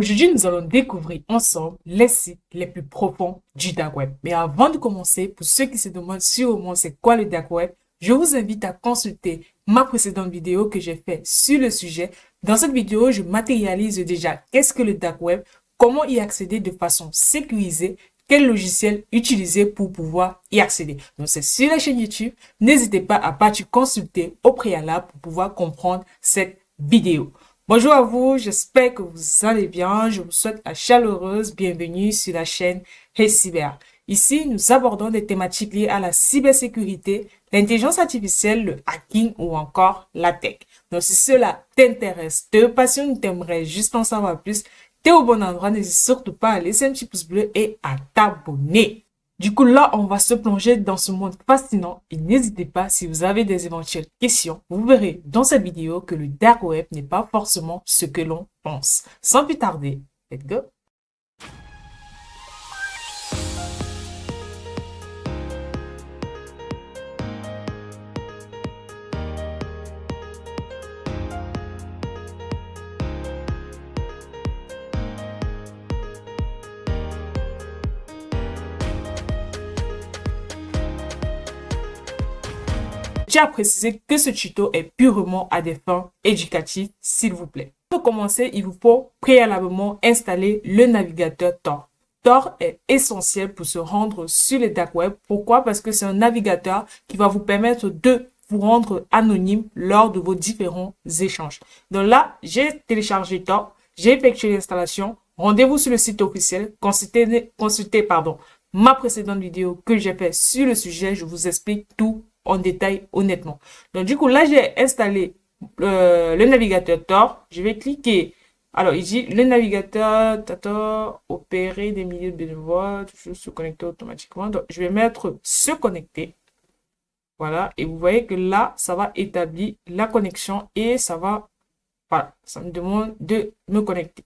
Aujourd'hui, nous allons découvrir ensemble les sites les plus profonds du dark web. Mais avant de commencer, pour ceux qui se demandent sûrement c'est quoi le dark web, je vous invite à consulter ma précédente vidéo que j'ai faite sur le sujet. Dans cette vidéo, je matérialise déjà qu'est-ce que le dark web, comment y accéder de façon sécurisée, quel logiciel utiliser pour pouvoir y accéder. Donc c'est sur la chaîne YouTube. N'hésitez pas à partir consulter au préalable pour pouvoir comprendre cette vidéo. Bonjour à vous, j'espère que vous allez bien. Je vous souhaite la chaleureuse bienvenue sur la chaîne Hey Cyber. Ici, nous abordons des thématiques liées à la cybersécurité, l'intelligence artificielle, le hacking ou encore la tech. Donc, si cela t'intéresse, te passionne, t'aimerais juste en savoir plus, t'es au bon endroit. N'hésite surtout pas à laisser un petit pouce bleu et à t'abonner. Du coup, là, on va se plonger dans ce monde fascinant et n'hésitez pas si vous avez des éventuelles questions. Vous verrez dans cette vidéo que le dark web n'est pas forcément ce que l'on pense. Sans plus tarder, let's go! Je tiens à préciser que ce tuto est purement à des fins éducatives, s'il vous plaît. Pour commencer, il vous faut préalablement installer le navigateur Tor. Tor est essentiel pour se rendre sur le dark web. Pourquoi? Parce que c'est un navigateur qui va vous permettre de vous rendre anonyme lors de vos différents échanges. Donc là, j'ai téléchargé Tor, j'ai effectué l'installation. Rendez-vous sur le site officiel, consultez ma précédente vidéo que j'ai fait sur le sujet. Je vous explique tout en détail honnêtement. Donc du coup, là, j'ai installé le navigateur Tor. Je vais cliquer. Alors, il dit le navigateur Tor, opérer des milliers de voix, toujours se connecter automatiquement. Donc, je vais mettre se connecter. Voilà. Et vous voyez que là, ça va établir la connexion et ça va, voilà, ça me demande de me connecter.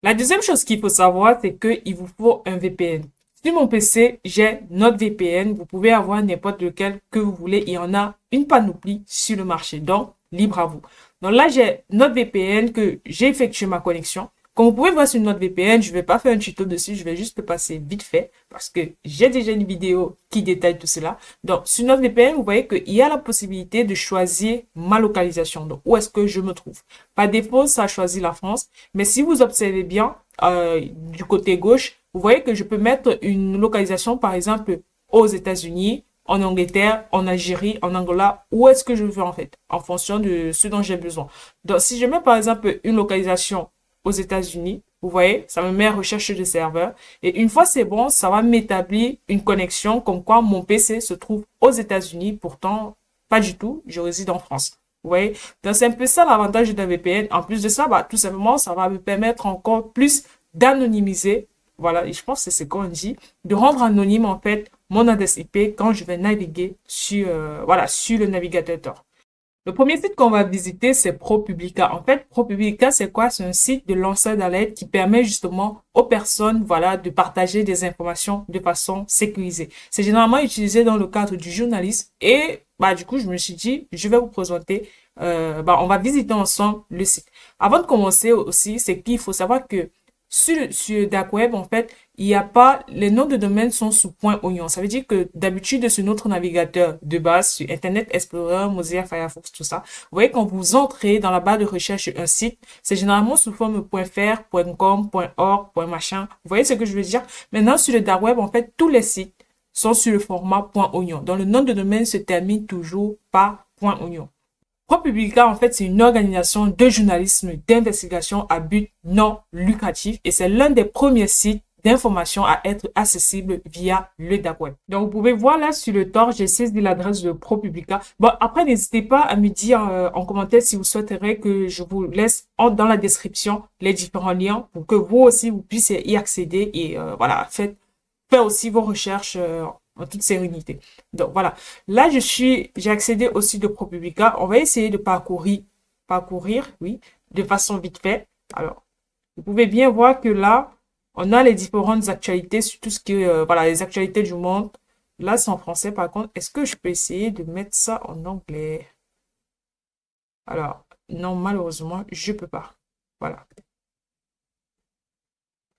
La deuxième chose qu'il faut savoir, c'est qu'il vous faut un VPN. Sur mon PC, j'ai NordVPN. Vous pouvez avoir n'importe lequel que vous voulez. Il y en a une panoplie sur le marché. Donc, libre à vous. Donc là, j'ai NordVPN que j'ai effectué ma connexion. Comme vous pouvez voir sur NordVPN, je ne vais pas faire un tuto dessus. Je vais juste le passer vite fait parce que j'ai déjà une vidéo qui détaille tout cela. Donc, sur NordVPN, vous voyez qu'il y a la possibilité de choisir ma localisation. Donc, où est-ce que je me trouve? Par défaut, ça choisit la France. Mais si vous observez bien, du côté gauche, vous voyez que je peux mettre une localisation, par exemple, aux États-Unis, en Angleterre, en Algérie, en Angola, où est-ce que je veux en fait, en fonction de ce dont j'ai besoin. Donc, si je mets par exemple une localisation aux États-Unis, vous voyez, ça me met en recherche de serveur. Et une fois c'est bon, ça va m'établir une connexion comme quoi mon PC se trouve aux États-Unis. Pourtant, pas du tout, je réside en France. Vous voyez, donc c'est un peu ça l'avantage d'un VPN. En plus de ça, bah, tout simplement, ça va me permettre encore plus d'anonymiser. Voilà, et je pense que c'est ce qu'on dit, de rendre anonyme en fait mon adresse IP quand je vais naviguer sur, voilà, sur le navigateur Tor. Le premier site qu'on va visiter, c'est ProPublica. En fait, ProPublica, c'est quoi? C'est un site de lanceur d'alerte qui permet justement aux personnes, voilà, de partager des informations de façon sécurisée. C'est généralement utilisé dans le cadre du journalisme et, bah, du coup, je me suis dit, je vais vous présenter, on va visiter ensemble le site. Avant de commencer aussi, c'est qu'il faut savoir que sur Dark Web, en fait, il n'y a pas, les noms de domaine sont sous point oignon. Ça veut dire que d'habitude, sur notre navigateur de base, sur Internet Explorer, Mozilla Firefox, tout ça, vous voyez, quand vous entrez dans la barre de recherche un site, c'est généralement sous forme .fr, .com, .org, .machin. Vous voyez ce que je veux dire? Maintenant, sur le Dark Web, en fait, tous les sites sont sur le format point oignon. Donc, le nom de domaine se termine toujours par point oignon. ProPublica, en fait, c'est une organisation de journalisme d'investigation à but non lucratif et c'est l'un des premiers sites d'information à être accessible via le dark web. Donc, vous pouvez voir là sur le Tor, j'ai saisi l'adresse de ProPublica. Bon, après, n'hésitez pas à me dire en commentaire si vous souhaiterez que je vous laisse dans la description les différents liens pour que vous aussi, vous puissiez y accéder et voilà, faites aussi vos recherches en toute sérénité. Donc voilà. Là, j'ai accédé au site de ProPublica. On va essayer de parcourir, oui, de façon vite fait. Alors, vous pouvez bien voir que là, on a les différentes actualités sur tout ce qui est, voilà, les actualités du monde. Là, c'est en français, par contre. Est-ce que je peux essayer de mettre ça en anglais? Alors, non, malheureusement, je peux pas. Voilà.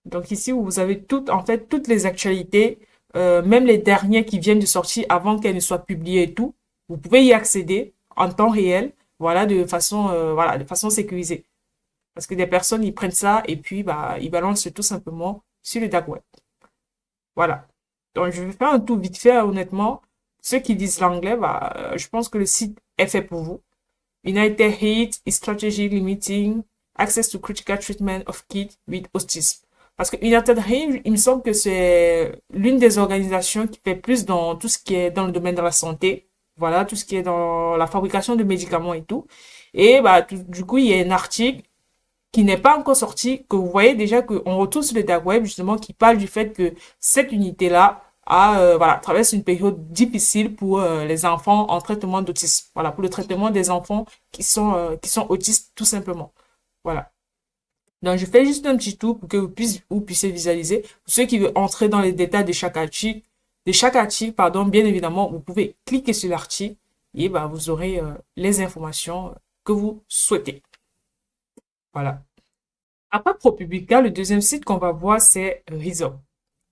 Donc ici, vous avez en fait, toutes les actualités, même les dernières qui viennent de sortir avant qu'elles ne soient publiées et tout. Vous pouvez y accéder en temps réel, voilà, de façon sécurisée. Parce que des personnes, ils prennent ça et puis, bah, ils balancent tout simplement sur le dark web. Voilà. Donc, je vais faire un tour vite fait, honnêtement. Ceux qui disent l'anglais, bah, je pense que le site est fait pour vous. United Heat Strategy Limiting Access to Critical Treatment of Kids with Autism. Parce que United Heat, il me semble que c'est l'une des organisations qui fait plus dans tout ce qui est dans le domaine de la santé. Voilà, tout ce qui est dans la fabrication de médicaments et tout. Et bah, du coup, il y a un article qui n'est pas encore sorti, que vous voyez déjà qu'on retrouve sur le dark web, justement, qui parle du fait que cette unité-là voilà, traverse une période difficile pour les enfants en traitement d'autisme. Voilà, pour le traitement des enfants qui sont autistes, tout simplement. Voilà. Donc, je fais juste un petit tour pour que vous puissiez visualiser. Pour ceux qui veulent entrer dans les détails de chaque article, pardon, bien évidemment, vous pouvez cliquer sur l'article et bah, vous aurez les informations que vous souhaitez. Voilà. Après ProPublica, le deuxième site qu'on va voir, c'est Rizop.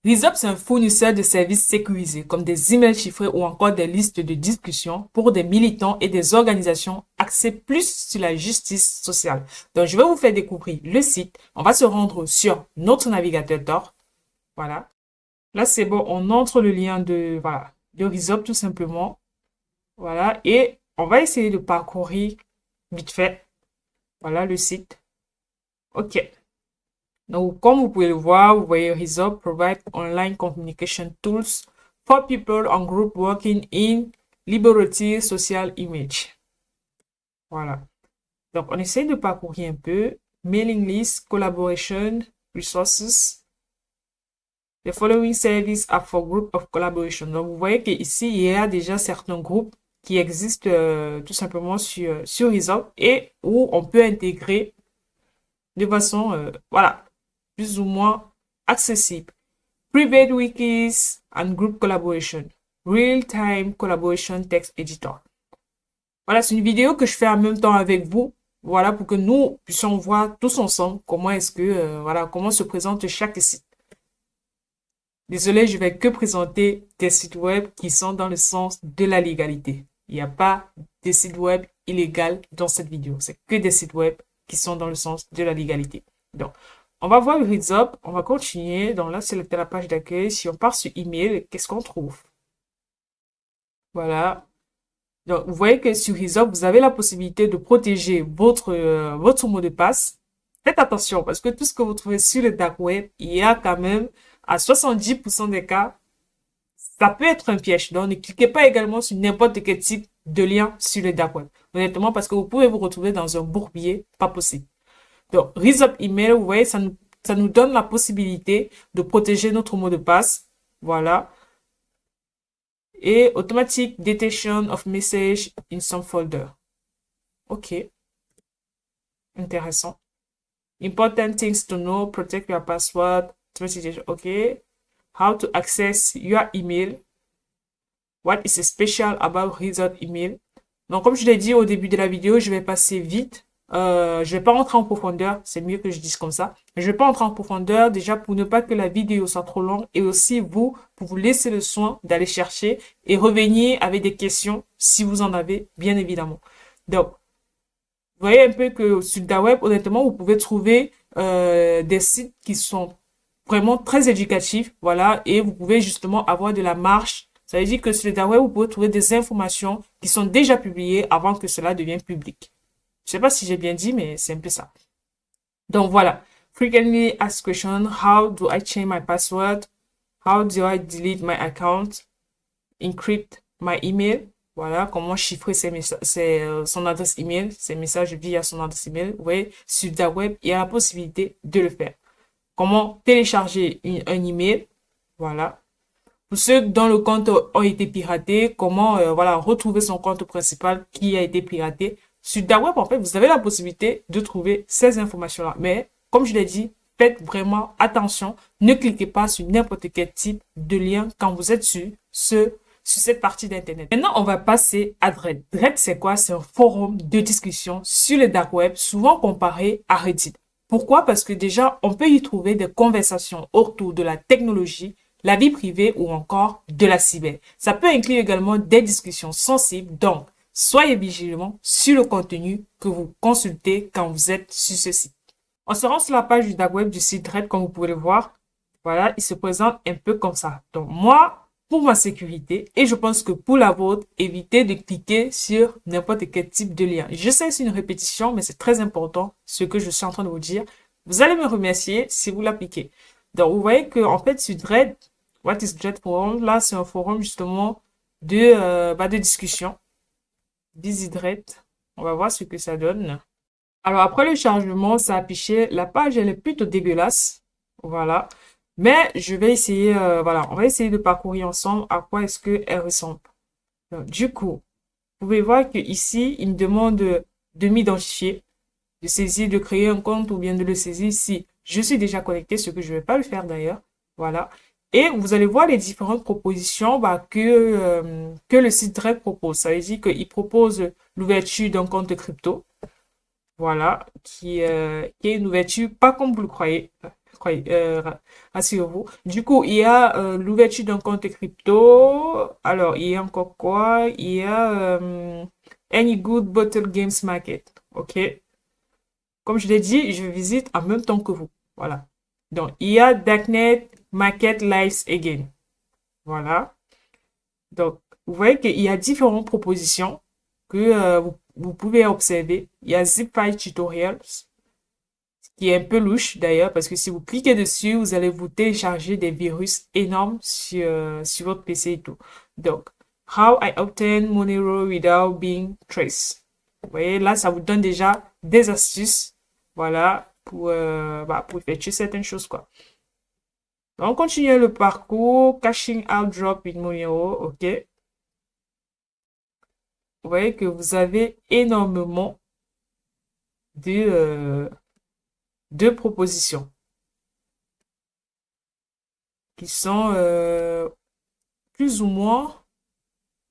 Rizop, c'est un fournisseur de services sécurisés, comme des emails chiffrés ou encore des listes de discussion pour des militants et des organisations axées plus sur la justice sociale. Donc, je vais vous faire découvrir le site. On va se rendre sur notre navigateur Tor. Voilà. Là, c'est bon, on entre le lien voilà, de Rizop tout simplement. Voilà. Et on va essayer de parcourir vite fait. Voilà le site. OK. Donc, comme vous pouvez le voir, vous voyez Rizop provide online communication tools for people and group working in liberty social image. Voilà. Donc, on essaie de parcourir un peu. Mailing list, collaboration, resources. The following services are for group of collaboration. Donc, vous voyez qu'ici, il y a déjà certains groupes qui existent tout simplement sur Rizop et où on peut intégrer de façon, voilà, plus ou moins accessible. Private wikis and group collaboration. Real-time collaboration text editor. Voilà, c'est une vidéo que je fais en même temps avec vous. Voilà, pour que nous puissions voir tous ensemble comment est-ce que, voilà, comment se présente chaque site. Désolé, je vais que présenter des sites web qui sont dans le sens de la légalité. Il n'y a pas de sites web illégaux dans cette vidéo. C'est que des sites web qui sont dans le sens de la légalité. Donc, on va voir le Rizop, on va continuer. Donc là, c'est la page d'accueil. Si on part sur email, qu'est-ce qu'on trouve? Voilà. Donc, vous voyez que sur Rizop, vous avez la possibilité de protéger votre mot de passe. Faites attention parce que tout ce que vous trouvez sur le dark web, il y a quand même à 70% des cas, ça peut être un piège. Donc, ne cliquez pas également sur n'importe quel type de lien sur le dark web. Honnêtement, parce que vous pouvez vous retrouver dans un bourbier pas possible. Donc, Rizop Email, vous voyez, ça nous donne la possibilité de protéger notre mot de passe. Voilà. Et Automatic Detection of Message in some folder. OK. Intéressant. Important things to know. Protect your password. OK. How to access your email. What is special about Rizop Email. Donc, comme je l'ai dit au début de la vidéo, je vais passer vite. Je vais pas rentrer en profondeur, c'est mieux que je dise comme ça. Je vais pas rentrer en profondeur déjà pour ne pas que la vidéo soit trop longue et aussi pour vous laisser le soin d'aller chercher et revenir avec des questions si vous en avez, bien évidemment. Donc, vous voyez un peu que sur le dark web, honnêtement, vous pouvez trouver des sites qui sont vraiment très éducatifs, voilà, et vous pouvez justement avoir de la marge. Ça veut dire que sur le dark web, vous pouvez trouver des informations qui sont déjà publiées avant que cela devienne public. Je sais pas si j'ai bien dit, mais c'est un peu ça. Donc voilà. Frequently asked question. How do I change my password? How do I delete my account? Encrypt my email. Voilà. Comment chiffrer son adresse email, ses messages via son adresse email. Vous voyez, sur le web, il y a la possibilité de le faire. Comment télécharger un email. Voilà. Pour ceux dont le compte a été piraté, comment, voilà, retrouver son compte principal qui a été piraté. Sur dark web, en fait, vous avez la possibilité de trouver ces informations-là. Mais, comme je l'ai dit, faites vraiment attention. Ne cliquez pas sur n'importe quel type de lien quand vous êtes sur cette partie d'Internet. Maintenant, on va passer à Thread. Thread, c'est quoi? C'est un forum de discussion sur le dark web, souvent comparé à Reddit. Pourquoi? Parce que déjà, on peut y trouver des conversations autour de la technologie, la vie privée ou encore de la cyber. Ça peut inclure également des discussions sensibles, donc soyez vigilants sur le contenu que vous consultez quand vous êtes sur ce site. On se rend sur la page du dark web du site Red, comme vous pouvez le voir. Voilà, il se présente un peu comme ça. Donc moi, pour ma sécurité, et je pense que pour la vôtre, évitez de cliquer sur n'importe quel type de lien. Je sais, c'est une répétition, mais c'est très important ce que je suis en train de vous dire. Vous allez me remercier si vous l'appliquez. Donc vous voyez que en fait sur Dread, What is Dread Forum? Là, c'est un forum justement de discussion. Busy Dread. On va voir ce que ça donne. Alors après le chargement, ça affichait, la page elle est plutôt dégueulasse, voilà. Mais je vais essayer, voilà, on va essayer de parcourir ensemble à quoi est-ce que elle ressemble. Donc, du coup, vous pouvez voir que ici, il me demande de m'identifier, de saisir, de créer un compte ou bien de le saisir si je suis déjà connecté, ce que je vais pas le faire d'ailleurs, voilà. Et vous allez voir les différentes propositions que le site Dread propose. Ça veut dire qu'il propose l'ouverture d'un compte crypto. Voilà, qui est une ouverture, pas comme vous le croyez, rassurez-vous. Du coup, il y a l'ouverture d'un compte crypto. Alors, il y a encore quoi? Il y a Any Good Bottle Games Market. OK. Comme je l'ai dit, je visite en même temps que vous. Voilà. Donc, il y a Darknet Market Lives Again. Voilà. Donc, vous voyez qu'il y a différentes propositions que vous pouvez observer. Il y a ZipFile Tutorials, qui est un peu louche d'ailleurs, parce que si vous cliquez dessus, vous allez vous télécharger des virus énormes sur votre PC et tout. Donc, How I Obtain Monero Without Being Traced. Vous voyez, là, ça vous donne déjà des astuces, voilà, pour effectuer certaines choses, quoi. Donc, on continue le parcours. Caching out drop in Monero, ok. Vous voyez que vous avez énormément de propositions qui sont plus ou moins,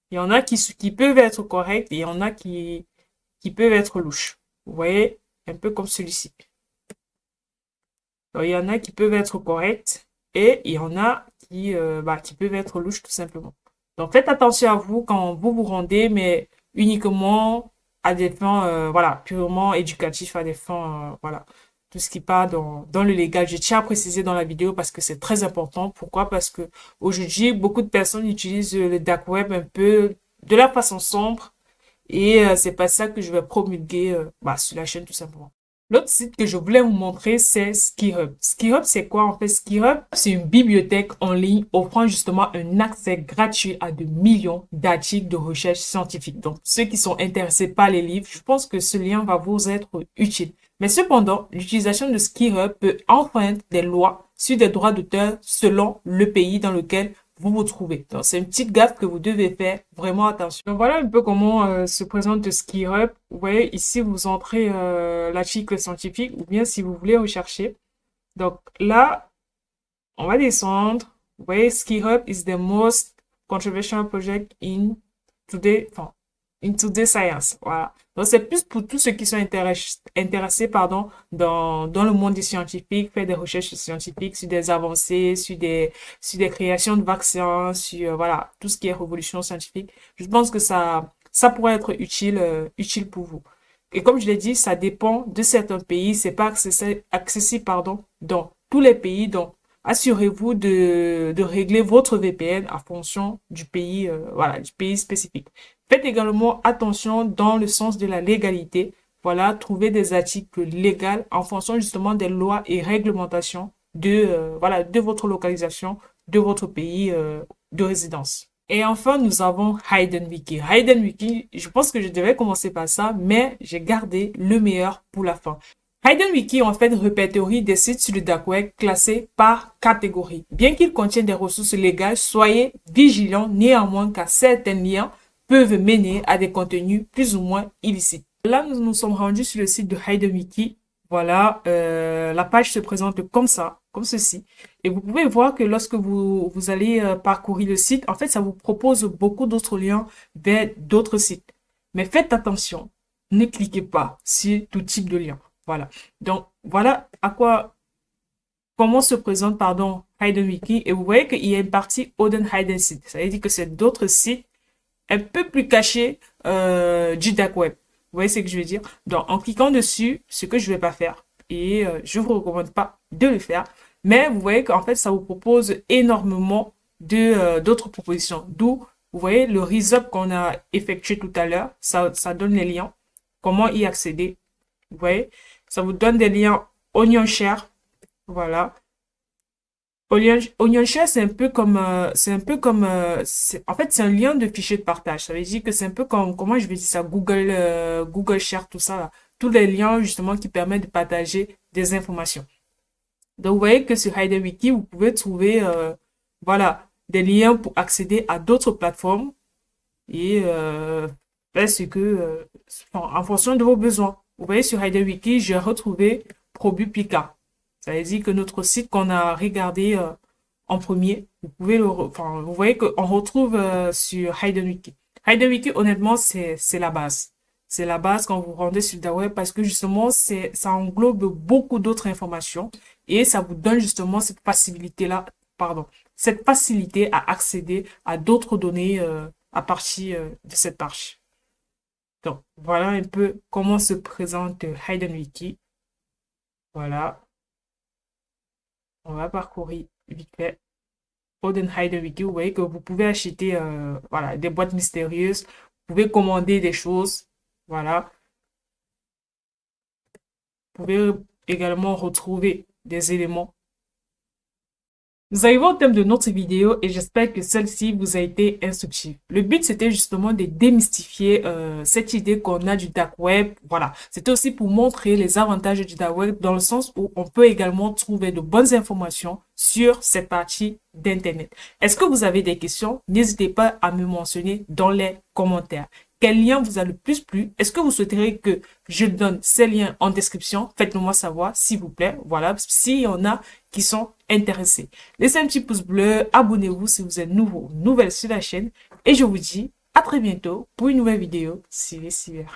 il y en a qui peuvent être correctes et il y en a qui peuvent être louches. Vous voyez, un peu comme celui-ci. Donc, il y en a qui peuvent être correctes et il y en a qui peuvent être louches tout simplement. Donc, faites attention à vous quand vous vous rendez, mais uniquement à des fins, voilà, purement éducatifs, à des fins, voilà, tout ce qui part dans le légal. Je tiens à préciser dans la vidéo parce que c'est très important. Pourquoi? Parce que aujourd'hui, beaucoup de personnes utilisent le dark web un peu de la façon sombre et c'est pas ça que je vais promulguer sur la chaîne tout simplement. L'autre site que je voulais vous montrer, c'est SkiHub. SkiHub, c'est quoi en fait? SkiHub, c'est une bibliothèque en ligne offrant justement un accès gratuit à de millions d'articles de recherche scientifique. Donc, ceux qui sont intéressés par les livres, je pense que ce lien va vous être utile. Mais cependant, l'utilisation de SkiHub peut enfreindre des lois sur des droits d'auteur selon le pays dans lequel vous vous trouvez. Donc, c'est une petite gaffe que vous devez faire. Vraiment attention. Donc, voilà un peu comment se présente SkiHub. Vous voyez, ici, vous entrez l'article scientifique ou bien si vous voulez rechercher. Donc, là, on va descendre. Vous voyez, SkiHub is the most controversial project in today, in today's science. Voilà. Donc, c'est plus pour tous ceux qui sont intéressés, dans le monde des scientifiques, faire des recherches scientifiques sur des avancées, sur des créations de vaccins, sur, voilà, tout ce qui est révolution scientifique. Je pense que ça pourrait être utile pour vous. Et comme je l'ai dit, ça dépend de certains pays. C'est pas accessible, dans tous les pays. Donc, assurez-vous de régler votre VPN en fonction du pays, du pays spécifique. Faites également attention dans le sens de la légalité. Voilà, trouvez des articles légaux en fonction justement des lois et réglementations de votre localisation, de votre pays de résidence. Et enfin, nous avons HiddenWiki. HiddenWiki, je pense que je devais commencer par ça, mais j'ai gardé le meilleur pour la fin. HiddenWiki, en fait, répertorie des sites sur le dark web classés par catégorie. Bien qu'il contienne des ressources légales, soyez vigilants néanmoins car certains liens peuvent mener à des contenus plus ou moins illicites. Là, nous nous sommes rendus sur le site de HiddenWiki. Voilà, la page se présente comme ça, comme ceci. Et vous pouvez voir que lorsque vous allez parcourir le site, en fait, ça vous propose beaucoup d'autres liens vers d'autres sites. Mais faites attention, ne cliquez pas sur tout type de lien. Voilà. Donc, voilà comment se présente, pardon, Hidden Wiki. Et vous voyez qu'il y a une partie Hidden Hidden Site. Ça veut dire que c'est d'autres sites un peu plus cachés du dark web. Vous voyez ce que je veux dire? Donc, en cliquant dessus, ce que je ne vais pas faire, et je vous recommande pas de le faire, mais vous voyez qu'en fait, ça vous propose énormément d'autres propositions. D'où, vous voyez, le resub qu'on a effectué tout à l'heure, ça donne les liens. Comment y accéder? Vous voyez? Ça vous donne des liens Onion Share. Voilà. Onion Share, en fait, c'est un lien de fichier de partage. Ça veut dire que c'est un peu comme, comment je vais dire ça, Google Share, tout ça, là. Tous les liens, justement, qui permettent de partager des informations. Donc, vous voyez que sur HiderWiki, vous pouvez trouver, voilà, des liens pour accéder à d'autres plateformes et faire ce que, en fonction de vos besoins. Vous voyez, sur HiderWiki, j'ai retrouvé ProBuPika. Ça veut dire que notre site qu'on a regardé en premier, vous pouvez enfin, vous voyez qu'on retrouve sur HiderWiki. HiderWiki, honnêtement, c'est la base. C'est la base quand vous rendez sur le dark web parce que justement, ça englobe beaucoup d'autres informations et ça vous donne justement cette facilité-là, pardon, cette facilité à accéder à d'autres données à partir de cette page. Donc, voilà un peu comment se présente HidenWiki. Voilà, on va parcourir vite fait. Odin HidenWiki, vous voyez que vous pouvez acheter voilà, des boîtes mystérieuses, vous pouvez commander des choses, voilà. Vous pouvez également retrouver des éléments. Nous arrivons au thème de notre vidéo et j'espère que celle-ci vous a été instructive. Le but, c'était justement de démystifier cette idée qu'on a du dark web. Voilà, c'était aussi pour montrer les avantages du dark web dans le sens où on peut également trouver de bonnes informations sur cette partie d'Internet. Est-ce que vous avez des questions? N'hésitez pas à me mentionner dans les commentaires. Quel lien vous a le plus plu? Est-ce que vous souhaiterez que je donne ces liens en description? Faites-le moi savoir, s'il vous plaît. Voilà, s'il y en a qui sont intéressés. Laissez un petit pouce bleu, abonnez-vous si vous êtes nouvelle sur la chaîne. Et je vous dis à très bientôt pour une nouvelle vidéo. Cyber.